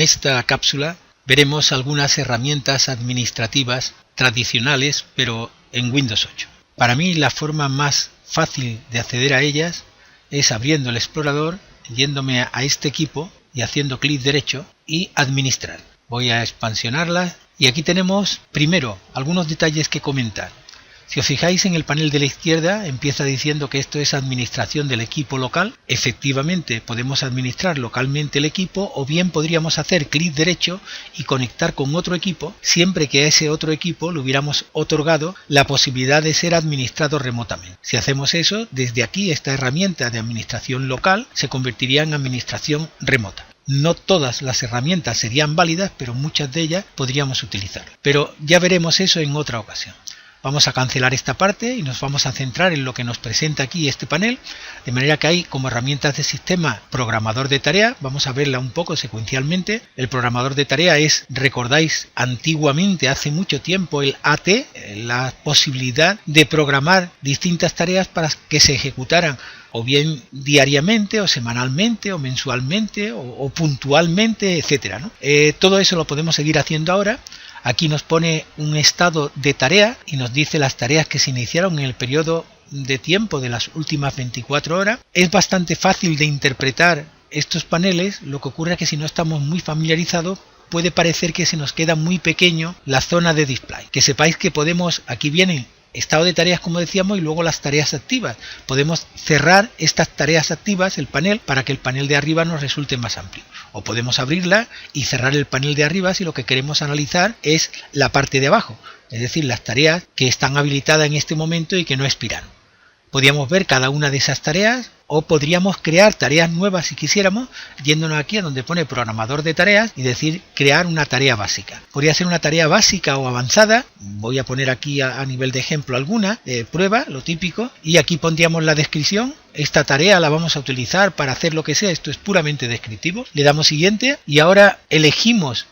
esta cápsula veremos algunas herramientas administrativas tradicionales, pero en Windows 8. Para mí la forma más fácil de acceder a ellas es abriendo el explorador, yéndome a este equipo y haciendo clic derecho y administrar. Voy a expansionarlas y aquí tenemos primero algunos detalles que comentar. Si os fijáis en el panel de la izquierda empieza diciendo que esto es administración del equipo local. Efectivamente podemos administrar localmente el equipo o bien podríamos hacer clic derecho y conectar con otro equipo siempre que a ese otro equipo le hubiéramos otorgado la posibilidad de ser administrado remotamente. Si hacemos eso, desde aquí esta herramienta de administración local se convertiría en administración remota. No todas las herramientas serían válidas, pero muchas de ellas podríamos utilizar. Pero ya veremos eso en otra ocasión. Vamos a cancelar esta parte y nos vamos a centrar en lo que nos presenta aquí este panel, de manera que hay como herramientas de sistema programador de tarea. Vamos a verla un poco secuencialmente. El programador de tarea es, recordáis, antiguamente, hace mucho tiempo, el AT, la posibilidad de programar distintas tareas para que se ejecutaran o bien diariamente, o semanalmente, o mensualmente, o puntualmente, etcétera, ¿no? Todo eso lo podemos seguir haciendo ahora. Aquí nos pone un estado de tarea y nos dice las tareas que se iniciaron en el periodo de tiempo de las últimas 24 horas. Es bastante fácil de interpretar estos paneles, lo que ocurre es que si no estamos muy familiarizados puede parecer que se nos queda muy pequeño la zona de display. Que sepáis que podemos, aquí vienen estado de tareas como decíamos y luego las tareas activas. Podemos cerrar estas tareas activas, el panel, para que el panel de arriba nos resulte más amplio. O podemos abrirla y cerrar el panel de arriba si lo que queremos analizar es la parte de abajo, es decir, las tareas que están habilitadas en este momento y que no expiran. Podríamos ver cada una de esas tareas o podríamos crear tareas nuevas si quisiéramos, yéndonos aquí a donde pone programador de tareas y decir crear una tarea básica. Podría ser una tarea básica o avanzada. Voy a poner aquí a nivel de ejemplo alguna, prueba, lo típico, y aquí pondríamos la descripción. Esta tarea la vamos a utilizar para hacer lo que sea, esto es puramente descriptivo. Le damos siguiente y ahora elegimos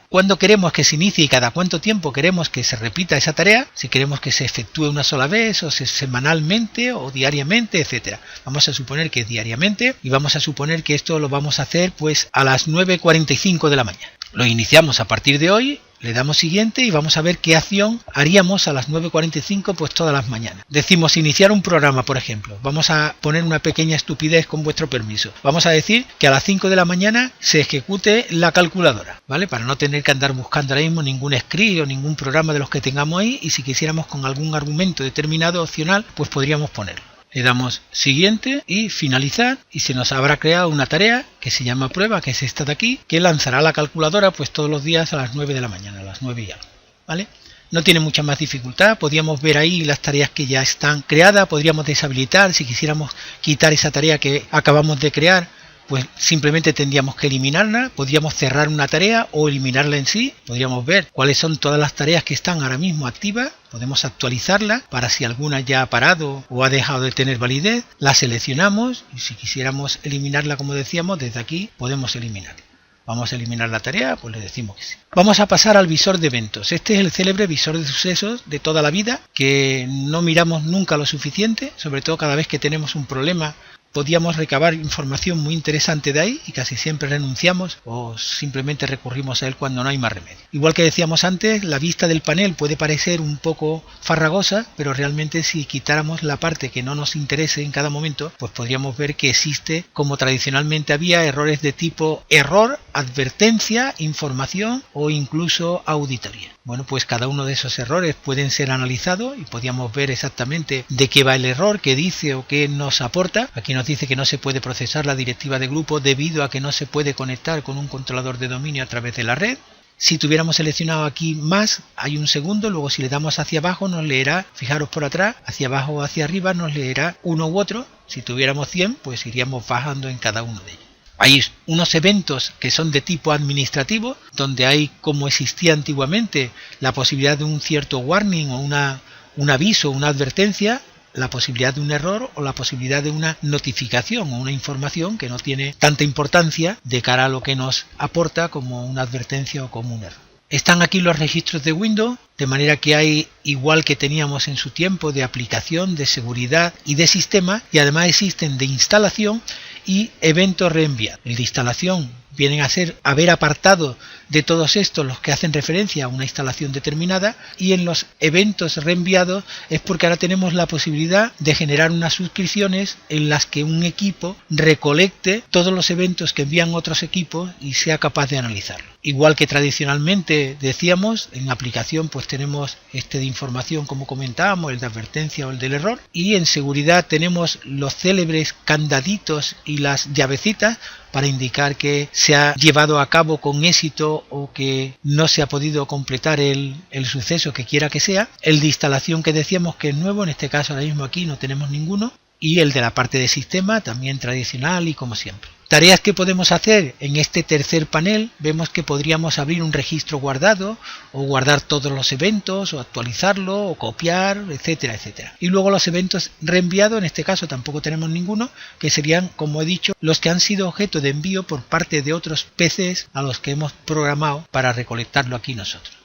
cuándo queremos que se inicie y cada cuánto tiempo queremos que se repita esa tarea, si queremos que se efectúe una sola vez o semanalmente o diariamente, etcétera. Vamos a suponer que es diariamente y vamos a suponer que esto lo vamos a hacer pues a las 9:45 de la mañana. Lo iniciamos a partir de hoy. Le damos siguiente y vamos a ver qué acción haríamos a las 9:45 pues todas las mañanas. Decimos iniciar un programa, por ejemplo. Vamos a poner una pequeña estupidez con vuestro permiso. Vamos a decir que a las 5 de la mañana se ejecute la calculadora, ¿vale? Para no tener que andar buscando ahora mismo ningún script o ningún programa de los que tengamos ahí y si quisiéramos con algún argumento determinado opcional pues podríamos ponerlo. Le damos siguiente y finalizar y se nos habrá creado una tarea que se llama prueba, que es esta de aquí, que lanzará la calculadora pues todos los días a las 9 de la mañana, a las 9 y algo, ¿vale? No tiene mucha más dificultad, podríamos ver ahí las tareas que ya están creadas, podríamos deshabilitar, si quisiéramos quitar esa tarea que acabamos de crear, pues simplemente tendríamos que eliminarla, podríamos cerrar una tarea o eliminarla en sí, podríamos ver cuáles son todas las tareas que están ahora mismo activas, podemos actualizarla para si alguna ya ha parado o ha dejado de tener validez, la seleccionamos y si quisiéramos eliminarla como decíamos, desde aquí podemos eliminarla. Vamos a eliminar la tarea, pues le decimos que sí. Vamos a pasar al visor de eventos. Este es el célebre visor de sucesos de toda la vida, que no miramos nunca lo suficiente, sobre todo cada vez que tenemos un problema. Podíamos recabar información muy interesante de ahí y casi siempre renunciamos o simplemente recurrimos a él cuando no hay más remedio. Igual que decíamos antes, la vista del panel puede parecer un poco farragosa, pero realmente si quitáramos la parte que no nos interese en cada momento, pues podríamos ver que existe, como tradicionalmente había, errores de tipo error, advertencia, información o incluso auditoría. Bueno, pues cada uno de esos errores pueden ser analizados y podríamos ver exactamente de qué va el error, qué dice o qué nos aporta. Aquí nos dice que no se puede procesar la directiva de grupo debido a que no se puede conectar con un controlador de dominio a través de la red. Si tuviéramos seleccionado aquí más, hay un segundo, luego si le damos hacia abajo nos leerá, fijaros por atrás, hacia abajo o hacia arriba nos leerá uno u otro. Si tuviéramos 100, pues iríamos bajando en cada uno de ellos. Hay unos eventos que son de tipo administrativo, donde hay, como existía antiguamente, la posibilidad de un cierto warning o un aviso, una advertencia, la posibilidad de un error o la posibilidad de una notificación o una información que no tiene tanta importancia de cara a lo que nos aporta como una advertencia o como un error. Están aquí los registros de Windows, de manera que hay, igual que teníamos en su tiempo, de aplicación, de seguridad y de sistema, y además existen de instalación y eventos reenviados. El de instalación vienen a ser haber apartado de todos estos los que hacen referencia a una instalación determinada, y en los eventos reenviados es porque ahora tenemos la posibilidad de generar unas suscripciones en las que un equipo recolecte todos los eventos que envían otros equipos y sea capaz de analizarlo. Igual que tradicionalmente decíamos, en la aplicación pues tenemos de información como comentábamos, el de advertencia o el del error, y en seguridad tenemos los célebres candaditos y las llavecitas para indicar que se ha llevado a cabo con éxito o que no se ha podido completar el suceso que quiera que sea. El de instalación que decíamos que es nuevo, en este caso ahora mismo aquí no tenemos ninguno, y el de la parte de sistema también tradicional y como siempre. Tareas que podemos hacer en este tercer panel, vemos que podríamos abrir un registro guardado o guardar todos los eventos o actualizarlo o copiar, etcétera, etcétera. Y luego los eventos reenviados, en este caso tampoco tenemos ninguno, que serían, como he dicho, los que han sido objeto de envío por parte de otros PCs a los que hemos programado para recolectarlo aquí nosotros.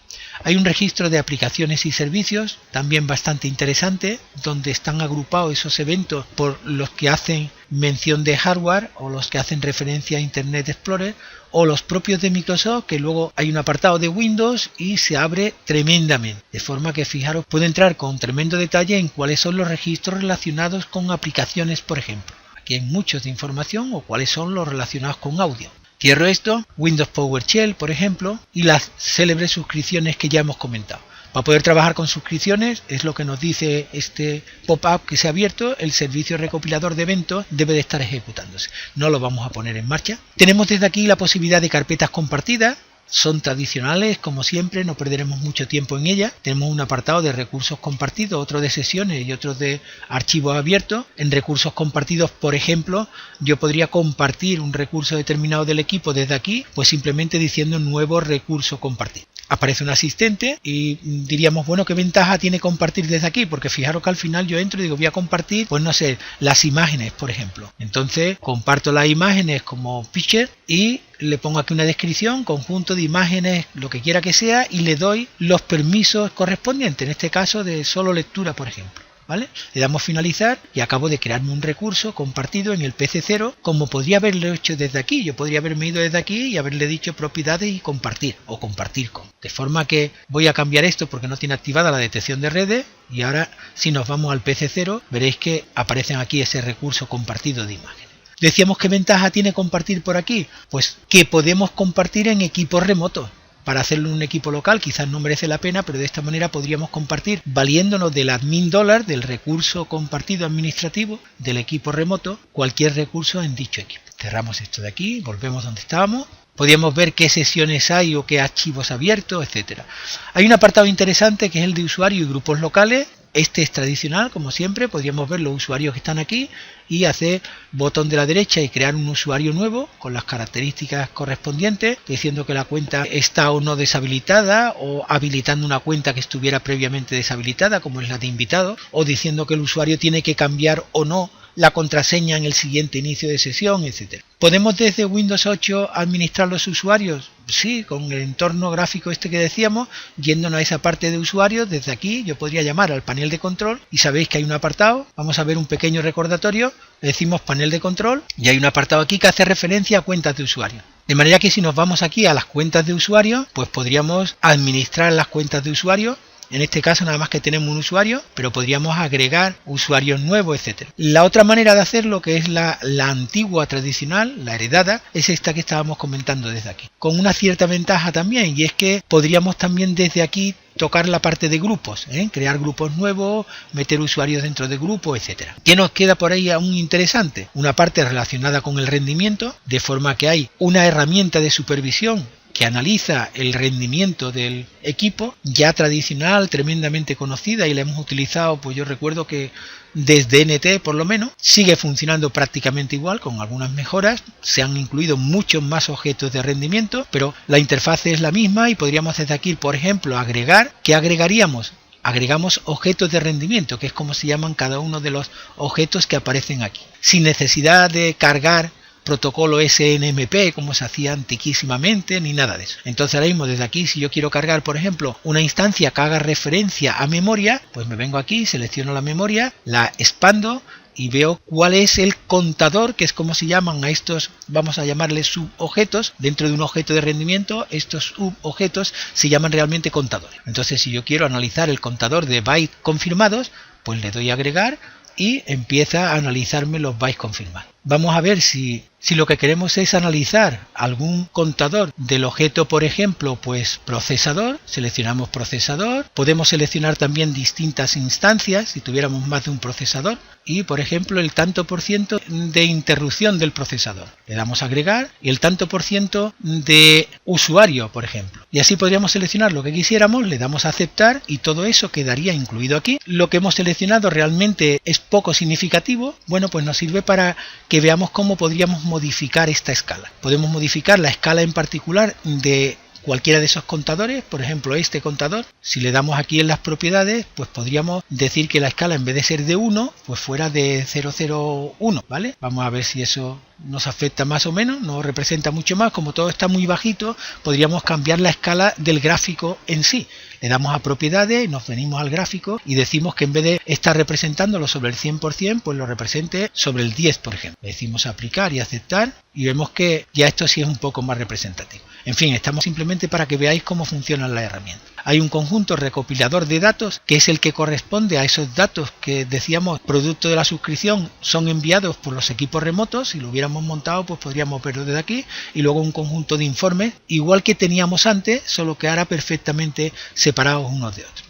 Hay un registro de aplicaciones y servicios, también bastante interesante, donde están agrupados esos eventos por los que hacen mención de hardware o los que hacen referencia a Internet Explorer o los propios de Microsoft, que luego hay un apartado de Windows y se abre tremendamente. De forma que fijaros, puede entrar con tremendo detalle en cuáles son los registros relacionados con aplicaciones, por ejemplo. Aquí hay muchos de información o cuáles son los relacionados con audio. Cierro esto, Windows PowerShell, por ejemplo, y las célebres suscripciones que ya hemos comentado. Para poder trabajar con suscripciones, es lo que nos dice este pop-up que se ha abierto, el servicio recopilador de eventos debe de estar ejecutándose. No lo vamos a poner en marcha. Tenemos desde aquí la posibilidad de carpetas compartidas. Son tradicionales, como siempre, no perderemos mucho tiempo en ellas. Tenemos un apartado de recursos compartidos, otro de sesiones y otro de archivos abiertos. En recursos compartidos, por ejemplo, yo podría compartir un recurso determinado del equipo desde aquí, pues simplemente diciendo nuevo recurso compartido. Aparece un asistente y diríamos, bueno, ¿qué ventaja tiene compartir desde aquí? Porque fijaros que al final yo entro y digo, voy a compartir, pues no sé, las imágenes, por ejemplo. Entonces comparto las imágenes como picture y le pongo aquí una descripción, conjunto de imágenes, lo que quiera que sea, y le doy los permisos correspondientes, en este caso de solo lectura, por ejemplo. ¿Vale? Le damos finalizar y acabo de crearme un recurso compartido en el PC0, como podría haberlo hecho desde aquí. Yo podría haberme ido desde aquí y haberle dicho propiedades y compartir o compartir con. De forma que voy a cambiar esto porque no tiene activada la detección de redes, y ahora si nos vamos al PC0 veréis que aparecen aquí ese recurso compartido de imágenes. Decíamos, ¿qué ventaja tiene compartir por aquí? Pues que podemos compartir en equipos remotos. Para hacerlo en un equipo local quizás no merece la pena, pero de esta manera podríamos compartir valiéndonos del admin $, del recurso compartido administrativo del equipo remoto, cualquier recurso en dicho equipo. Cerramos esto de aquí, volvemos donde estábamos. Podríamos ver qué sesiones hay o qué archivos abiertos, etcétera. Hay un apartado interesante que es el de usuario y grupos locales. Este es tradicional, como siempre, podríamos ver los usuarios que están aquí y hacer botón de la derecha y crear un usuario nuevo con las características correspondientes, diciendo que la cuenta está o no deshabilitada, o habilitando una cuenta que estuviera previamente deshabilitada, como es la de invitado, o diciendo que el usuario tiene que cambiar o no la contraseña en el siguiente inicio de sesión, etc. ¿Podemos desde Windows 8 administrar los usuarios? Sí, con el entorno gráfico este que decíamos, yéndonos a esa parte de usuarios, desde aquí yo podría llamar al panel de control y sabéis que hay un apartado, vamos a ver un pequeño recordatorio, le decimos panel de control y hay un apartado aquí que hace referencia a cuentas de usuario. De manera que si nos vamos aquí a las cuentas de usuario, pues podríamos administrar las cuentas de usuario. En este caso nada más que tenemos un usuario, pero podríamos agregar usuarios nuevos, etc. La otra manera de hacerlo, que es la antigua tradicional, la heredada, es esta que estábamos comentando desde aquí. Con una cierta ventaja también, y es que podríamos también desde aquí tocar la parte de grupos, crear grupos nuevos, meter usuarios dentro de grupos, etcétera. ¿Qué nos queda por ahí aún interesante? Una parte relacionada con el rendimiento, de forma que hay una herramienta de supervisión que analiza el rendimiento del equipo, ya tradicional, tremendamente conocida, y la hemos utilizado, pues yo recuerdo que desde NT por lo menos, sigue funcionando prácticamente igual, con algunas mejoras, se han incluido muchos más objetos de rendimiento, pero la interfaz es la misma y podríamos desde aquí, por ejemplo, agregar. ¿Qué agregaríamos? Agregamos objetos de rendimiento, que es como se llaman cada uno de los objetos que aparecen aquí, sin necesidad de cargar protocolo SNMP como se hacía antiquísimamente ni nada de eso. Entonces ahora mismo desde aquí, si yo quiero cargar por ejemplo una instancia que haga referencia a memoria, pues me vengo aquí, selecciono la memoria, la expando y veo cuál es el contador, que es como se llaman a estos, vamos a llamarles subobjetos. Dentro de un objeto de rendimiento, estos subobjetos se llaman realmente contadores. Entonces, si yo quiero analizar el contador de bytes confirmados, pues le doy a agregar y empieza a analizarme los bytes confirmados. Vamos a ver si lo que queremos es analizar algún contador del objeto, por ejemplo, pues procesador, seleccionamos procesador, podemos seleccionar también distintas instancias si tuviéramos más de un procesador y, por ejemplo, el tanto por ciento de interrupción del procesador. Le damos a agregar y el tanto por ciento de usuario, por ejemplo. Y así podríamos seleccionar lo que quisiéramos, le damos a aceptar y todo eso quedaría incluido aquí. Lo que hemos seleccionado realmente es poco significativo, bueno, pues nos sirve para que veamos cómo podríamos modificar esta escala. Podemos modificar la escala en particular de cualquiera de esos contadores, por ejemplo este contador. Si le damos aquí en las propiedades, pues podríamos decir que la escala en vez de ser de 1, pues fuera de 001, ¿vale? Vamos a ver si eso nos afecta más o menos, no representa mucho más. Como todo está muy bajito, podríamos cambiar la escala del gráfico en sí. Le damos a propiedades, nos venimos al gráfico y decimos que en vez de estar representándolo sobre el 100%, pues lo represente sobre el 10, por ejemplo. Le decimos aplicar y aceptar y vemos que ya esto sí es un poco más representativo. En fin, estamos simplemente para que veáis cómo funcionan las herramientas. Hay un conjunto recopilador de datos que es el que corresponde a esos datos que decíamos producto de la suscripción son enviados por los equipos remotos. Si lo hubiéramos montado, pues podríamos verlo desde aquí. Y luego un conjunto de informes igual que teníamos antes, solo que ahora perfectamente separados unos de otros.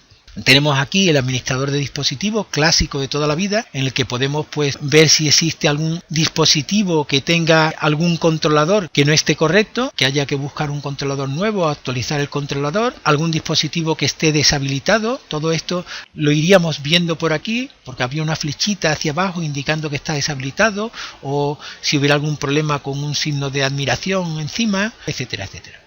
Tenemos aquí el administrador de dispositivos clásico de toda la vida, en el que podemos pues ver si existe algún dispositivo que tenga algún controlador que no esté correcto, que haya que buscar un controlador nuevo, actualizar el controlador, algún dispositivo que esté deshabilitado. Todo esto lo iríamos viendo por aquí, porque había una flechita hacia abajo indicando que está deshabilitado, o si hubiera algún problema con un signo de admiración encima, etcétera, etcétera.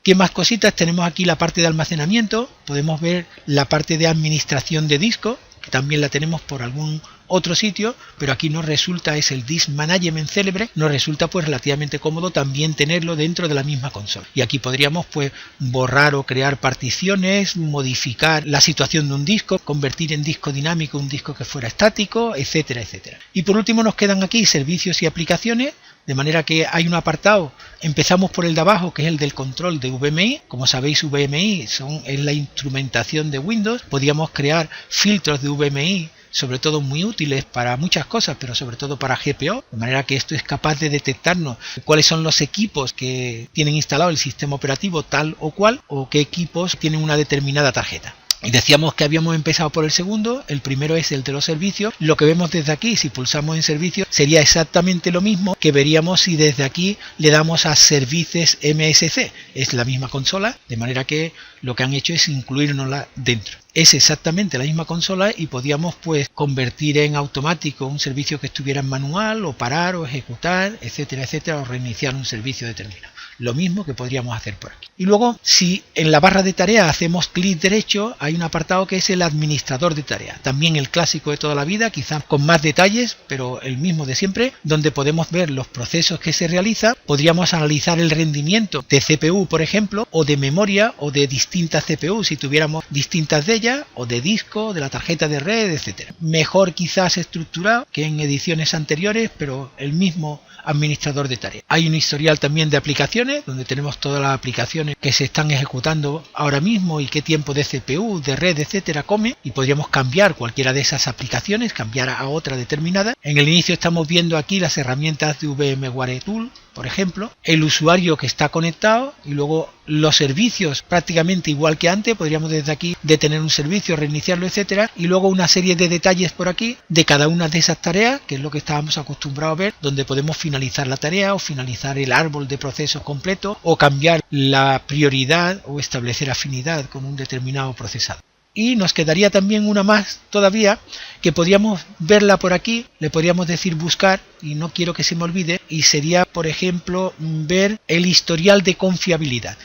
¿Qué más cositas? Tenemos aquí la parte de almacenamiento, podemos ver la parte de administración de disco, que también la tenemos por algún otro sitio, pero aquí nos resulta, es el Disk Management célebre, nos resulta pues relativamente cómodo también tenerlo dentro de la misma consola. Y aquí podríamos pues borrar o crear particiones, modificar la situación de un disco, convertir en disco dinámico un disco que fuera estático, etcétera, etcétera. Y por último nos quedan aquí servicios y aplicaciones, de manera que hay un apartado, empezamos por el de abajo, que es el del control de VMI. Como sabéis, VMI es la instrumentación de Windows. Podríamos crear filtros de VMI, sobre todo muy útiles para muchas cosas, pero sobre todo para GPO, de manera que esto es capaz de detectarnos cuáles son los equipos que tienen instalado el sistema operativo tal o cual, o qué equipos tienen una determinada tarjeta. Y decíamos que habíamos empezado por el segundo, el primero es el de los servicios. Lo que vemos desde aquí, si pulsamos en servicios, sería exactamente lo mismo que veríamos si desde aquí le damos a servicios MSC. Es la misma consola, de manera que lo que han hecho es incluírnosla dentro. Es exactamente la misma consola y podíamos pues convertir en automático un servicio que estuviera en manual, o parar o ejecutar, etcétera, etcétera, o reiniciar un servicio determinado. Lo mismo que podríamos hacer por aquí. Y luego, si en la barra de tareas hacemos clic derecho, hay un apartado que es el administrador de tareas. También el clásico de toda la vida, quizás con más detalles, pero el mismo de siempre, donde podemos ver los procesos que se realizan. Podríamos analizar el rendimiento de CPU, por ejemplo, o de memoria, o de distintas CPU, si tuviéramos distintas de ellas, o de disco, de la tarjeta de red, etcétera. Mejor quizás estructurado que en ediciones anteriores, pero el mismo administrador de tareas. Hay un historial también de aplicaciones, donde tenemos todas las aplicaciones que se están ejecutando ahora mismo y qué tiempo de CPU, de red, etcétera come, y podríamos cambiar cualquiera de esas aplicaciones, cambiar a otra determinada. En el inicio estamos viendo aquí las herramientas de VMware Tool, por ejemplo, el usuario que está conectado y luego los servicios prácticamente igual que antes. Podríamos desde aquí detener un servicio, reiniciarlo, etcétera, y luego una serie de detalles por aquí de cada una de esas tareas, que es lo que estábamos acostumbrados a ver, donde podemos finalizar la tarea o finalizar el árbol de procesos completo o cambiar la prioridad o establecer afinidad con un determinado procesador. Y nos quedaría también una más todavía, que podríamos verla por aquí, le podríamos decir buscar, y no quiero que se me olvide, y sería, por ejemplo, ver el historial de confiabilidad.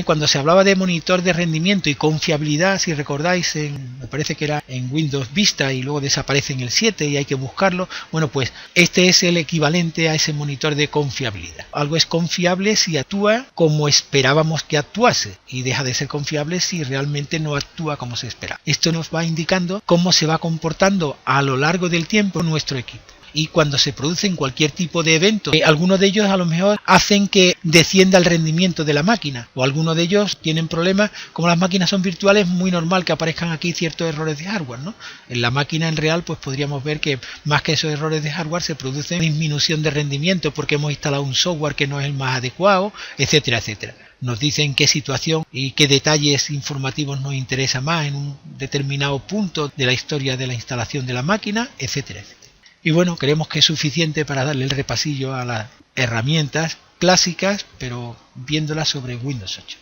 Cuando se hablaba de monitor de rendimiento y confiabilidad, si recordáis, me parece que era en Windows Vista y luego desaparece en el 7 y hay que buscarlo. Bueno, pues este es el equivalente a ese monitor de confiabilidad. Algo es confiable si actúa como esperábamos que actuase y deja de ser confiable si realmente no actúa como se espera. Esto nos va indicando cómo se va comportando a lo largo del tiempo nuestro equipo. Y cuando se producen cualquier tipo de evento, algunos de ellos a lo mejor hacen que descienda el rendimiento de la máquina, o algunos de ellos tienen problemas. Como las máquinas son virtuales, es muy normal que aparezcan aquí ciertos errores de hardware, ¿no? En la máquina en real pues podríamos ver que más que esos errores de hardware se produce disminución de rendimiento porque hemos instalado un software que no es el más adecuado, etcétera, etcétera. Nos dicen qué situación y qué detalles informativos nos interesa más en un determinado punto de la historia de la instalación de la máquina, etcétera, etcétera. Y bueno, creemos que es suficiente para darle el repasillo a las herramientas clásicas, pero viéndolas sobre Windows 8.